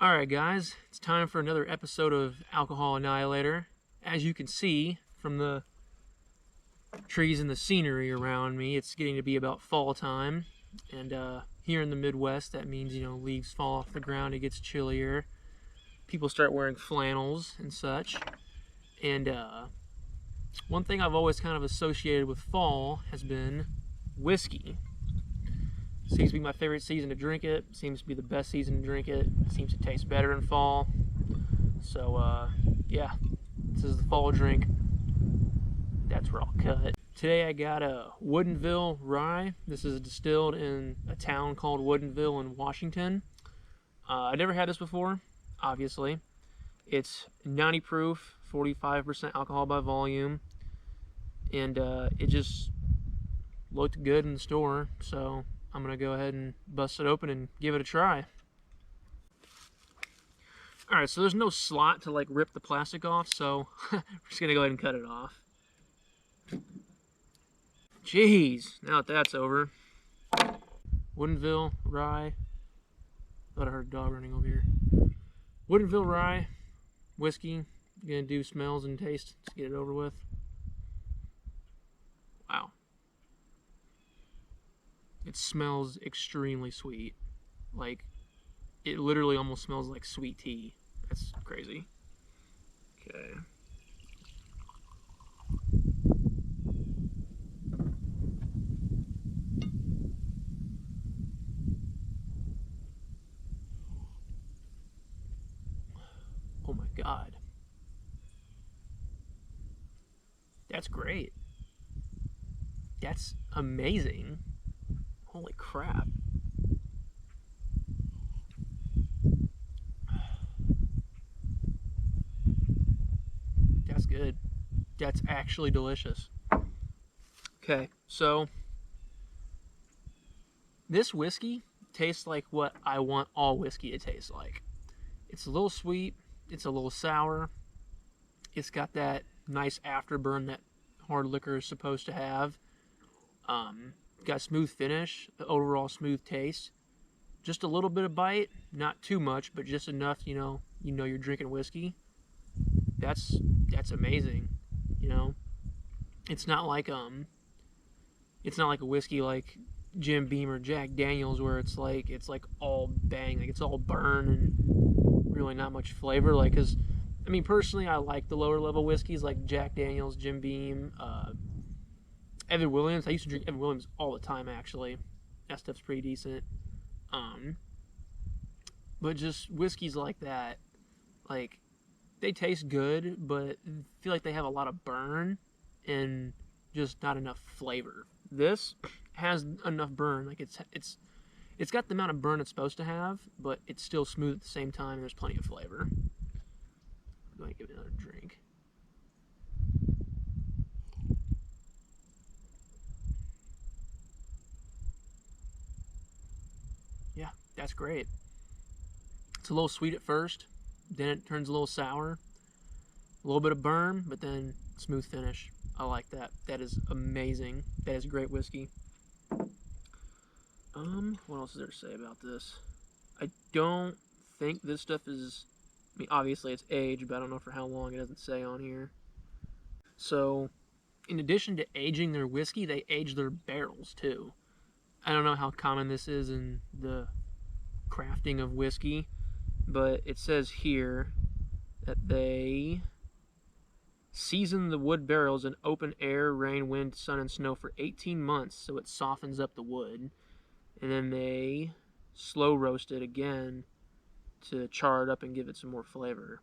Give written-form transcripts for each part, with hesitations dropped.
Alright guys, it's time for another episode of Alcohol Annihilator. As you can see from the trees and the scenery around me, it's getting to be about fall time. And here in the Midwest, that means, leaves fall off the ground, it gets chillier. People start wearing flannels and such. And one thing I've always kind of associated with fall has been whiskey. Seems to be my favorite season to drink it. Seems to be the best season to drink it. Seems to taste better in fall. So, yeah, this is the fall drink. That's where I'll cut. Today I got a Woodinville rye. This is distilled in a town called Woodinville in Washington. I never had this before, obviously. It's 90 proof, 45% alcohol by volume, and it just looked good in the store, so I'm going to go ahead and bust it open and give it a try. Alright, so there's no slot to rip the plastic off, so we're just going to go ahead and cut it off. Jeez, now that that's over. Woodinville rye. Thought I heard a dog running over here. Woodinville rye, whiskey. Gonna do smells and taste. Let's get it over with. Wow. It smells extremely sweet. It literally almost smells like sweet tea. That's crazy. Okay. Oh my God. That's great. That's amazing. Holy crap. That's good. That's actually delicious. Okay, so this whiskey tastes like what I want all whiskey to taste like. It's a little sweet, it's a little sour, it's got that nice afterburn that hard liquor is supposed to have. Got a smooth finish, overall smooth taste. Just a little bit of bite, not too much, but just enough, you're drinking whiskey. That's amazing, It's not like a whiskey like Jim Beam or Jack Daniels where it's all bang, it's all burn and really not much flavor. Personally, I like the lower level whiskeys like Jack Daniels, Jim Beam, Evan Williams. I used to drink Evan Williams all the time, actually. That stuff's pretty decent. But just whiskeys like that, they taste good, but I feel like they have a lot of burn and just not enough flavor. This has enough burn. It's got the amount of burn it's supposed to have, but it's still smooth at the same time, and there's plenty of flavor. I'm going to give it another drink. Yeah, that's great. It's a little sweet at first, then it turns a little sour, a little bit of burn, but then smooth finish. I like that. That is amazing. That is great whiskey. What else is there to say about this? I don't think this stuff is, obviously it's aged, but I don't know for how long. It doesn't say on here. So, in addition to aging their whiskey, they age their barrels too. I don't know how common this is in the crafting of whiskey, but it says here that they season the wood barrels in open air, rain, wind, sun, and snow for 18 months so it softens up the wood. And then they slow roast it again to char it up and give it some more flavor.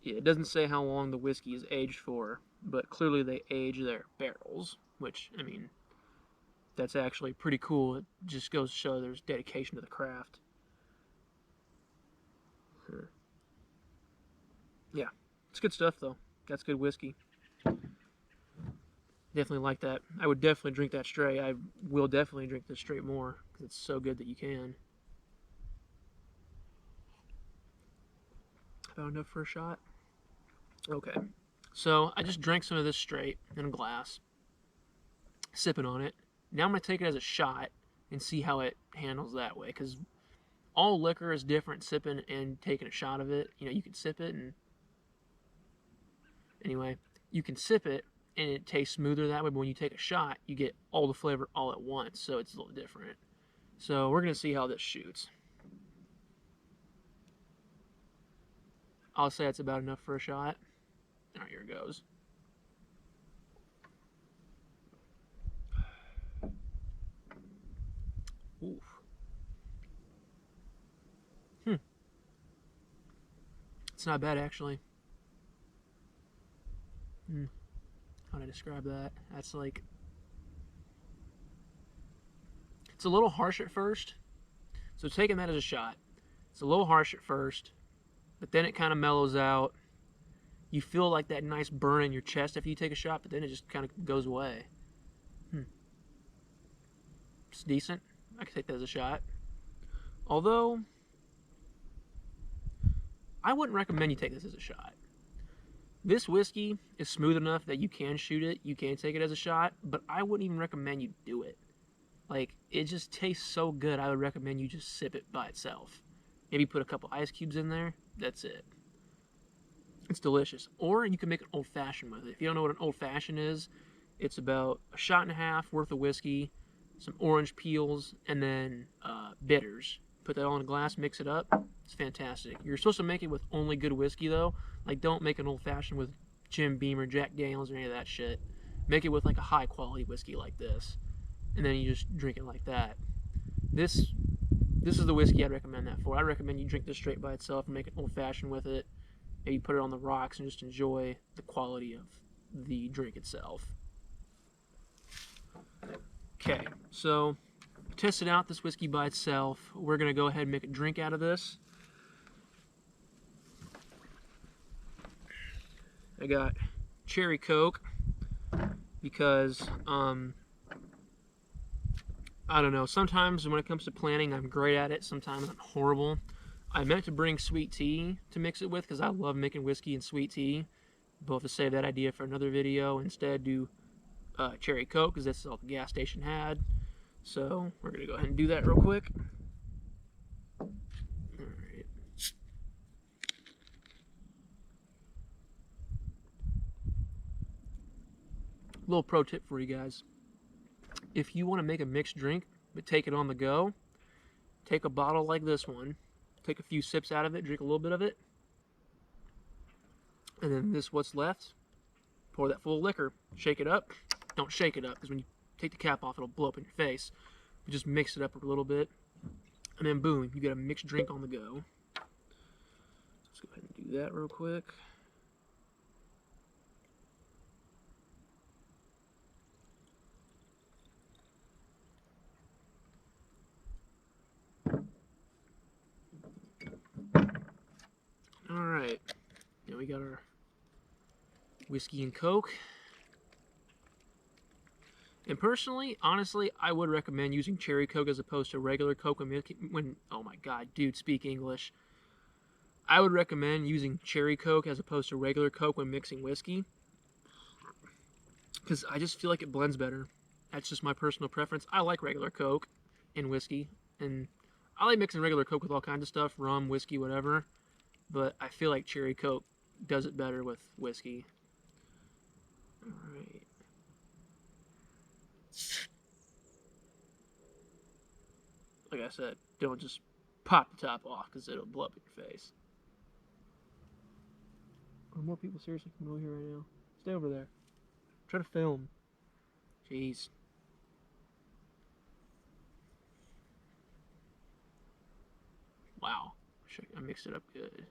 Yeah, it doesn't say how long the whiskey is aged for, but clearly they age their barrels, which, that's actually pretty cool. It just goes to show there's dedication to the craft. Yeah, it's good stuff though. That's good whiskey. Definitely like that. I would definitely drink that straight. I will definitely drink this straight more because it's so good that you can. About enough for a shot? Okay. So I just drank some of this straight in a glass, sipping on it. Now I'm going to take it as a shot and see how it handles that way, because all liquor is different, sipping and taking a shot of it. You know, you can sip it and... Anyway, you can sip it and it tastes smoother that way, but when you take a shot, you get all the flavor all at once, so it's a little different. So we're going to see how this shoots. I'll say it's about enough for a shot. All right, here it goes. Oof. It's not bad, actually. How do I describe that? That's like... It's a little harsh at first. So taking that as a shot, it's a little harsh at first, but then it kind of mellows out. You feel like that nice burn in your chest after you take a shot, but then it just kind of goes away. It's decent. I could take that as a shot. Although, I wouldn't recommend you take this as a shot. This whiskey is smooth enough that you can shoot it, you can take it as a shot, but I wouldn't even recommend you do it. Like, it just tastes so good, I would recommend you just sip it by itself. Maybe put a couple ice cubes in there, that's it. It's delicious. Or you can make an old-fashioned with it. If you don't know what an old-fashioned is, it's about a shot and a half worth of whiskey, some orange peels, and then bitters. Put that all in a glass, mix it up. It's fantastic. You're supposed to make it with only good whiskey, though. Like, don't make an old-fashioned with Jim Beam or Jack Daniels or any of that shit. Make it with, like, a high-quality whiskey like this. And then you just drink it like that. This is the whiskey I'd recommend that for. I'd recommend you drink this straight by itself and make an old-fashioned with it. Maybe put it on the rocks and just enjoy the quality of the drink itself. Okay, so tested out this whiskey by itself. We're going to go ahead and make a drink out of this. I got cherry Coke because, I don't know, sometimes when it comes to planning, I'm great at it. Sometimes I'm horrible. I meant to bring sweet tea to mix it with because I love making whiskey and sweet tea. But I'll have to save that idea for another video. Instead, do cherry Coke because that's all the gas station had. So we're going to go ahead and do that real quick. Alright. Little pro tip for you guys. If you want to make a mixed drink, but take it on the go, take a bottle like this one, take a few sips out of it, drink a little bit of it, and then this what's left, pour that full of liquor, shake it up. Don't shake it up, because when you take the cap off, it'll blow up in your face. You just mix it up a little bit, and then boom, you get a mixed drink on the go. Let's go ahead and do that real quick. Alright, now we got our whiskey and Coke. And personally, honestly, I would recommend using cherry Coke as opposed to regular Coke when oh my god, dude, speak English. I would recommend using cherry Coke as opposed to regular Coke when mixing whiskey. Because I just feel like it blends better. That's just my personal preference. I like regular Coke in whiskey. And I like mixing regular Coke with all kinds of stuff, rum, whiskey, whatever. But I feel like cherry Coke does it better with whiskey. Alright. Like I said, don't just pop the top off because it'll blow up in your face. Are more people seriously coming over here right now? Stay over there. Try to film. Jeez. Wow. I mixed it up good.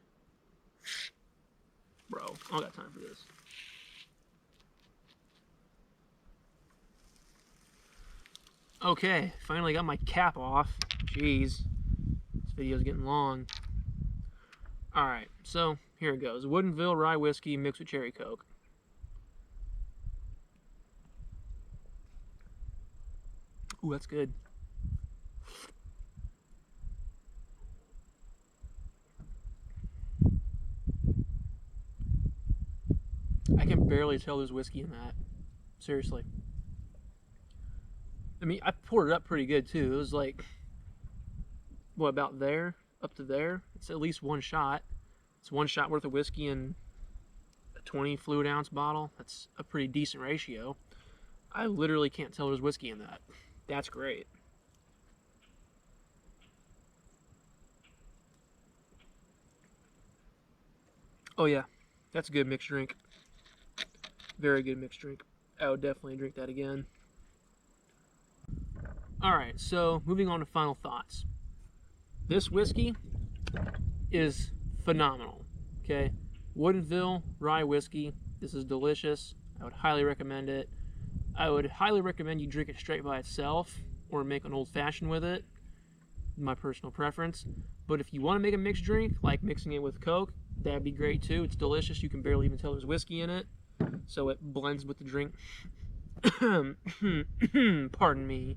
Bro, I don't got time for this. Okay, finally got my cap off. Jeez. This video's getting long. Alright, so here it goes. Woodinville rye whiskey mixed with cherry Coke. Ooh, that's good. I can barely tell there's whiskey in that. Seriously. I mean, I poured it up pretty good too. It was like what, about there, up to there. It's at least one shot. It's one shot worth of whiskey in a 20 fluid ounce bottle. That's a pretty decent ratio. I literally can't tell there's whiskey in that. That's great. Oh yeah, that's a good mixed drink. Very good mixed drink. I would definitely drink that again. Alright, so moving on to final thoughts. This whiskey is phenomenal. Okay, Woodinville rye whiskey. This is delicious. I would highly recommend it. I would highly recommend you drink it straight by itself or make an old fashioned with it. My personal preference. But if you want to make a mixed drink, like mixing it with Coke, that'd be great too. It's delicious. You can barely even tell there's whiskey in it. So it blends with the drink. Pardon me.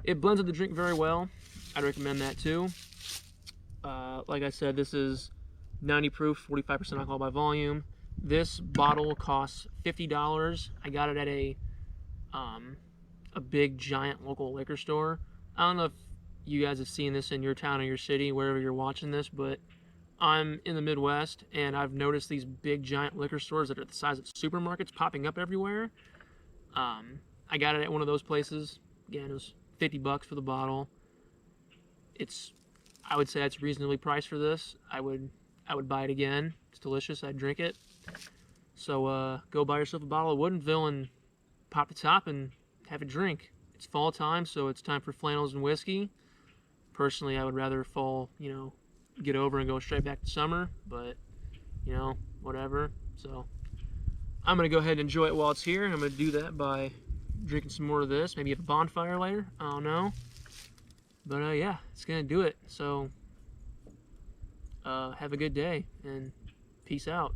It blends with the drink very well. I'd recommend that too. Like I said, this is 90 proof, 45% alcohol by volume. This bottle costs $50. I got it at a big giant local liquor store. I don't know if you guys have seen this in your town or your city, wherever you're watching this, but I'm in the Midwest and I've noticed these big giant liquor stores that are the size of supermarkets popping up everywhere. I got it at one of those places. Again, it was $50 for the bottle. I would say it's reasonably priced for this. I would buy it again. It's delicious. I'd drink it. So go buy yourself a bottle of Woodinville and pop the top and have a drink. It's fall time, so it's time for flannels and whiskey. Personally, I would rather fall, get over and go straight back to summer, but, whatever. So I'm going to go ahead and enjoy it while it's here, and I'm going to do that by drinking some more of this. Maybe have a bonfire later. I don't know. But, yeah, it's going to do it. So have a good day, and peace out.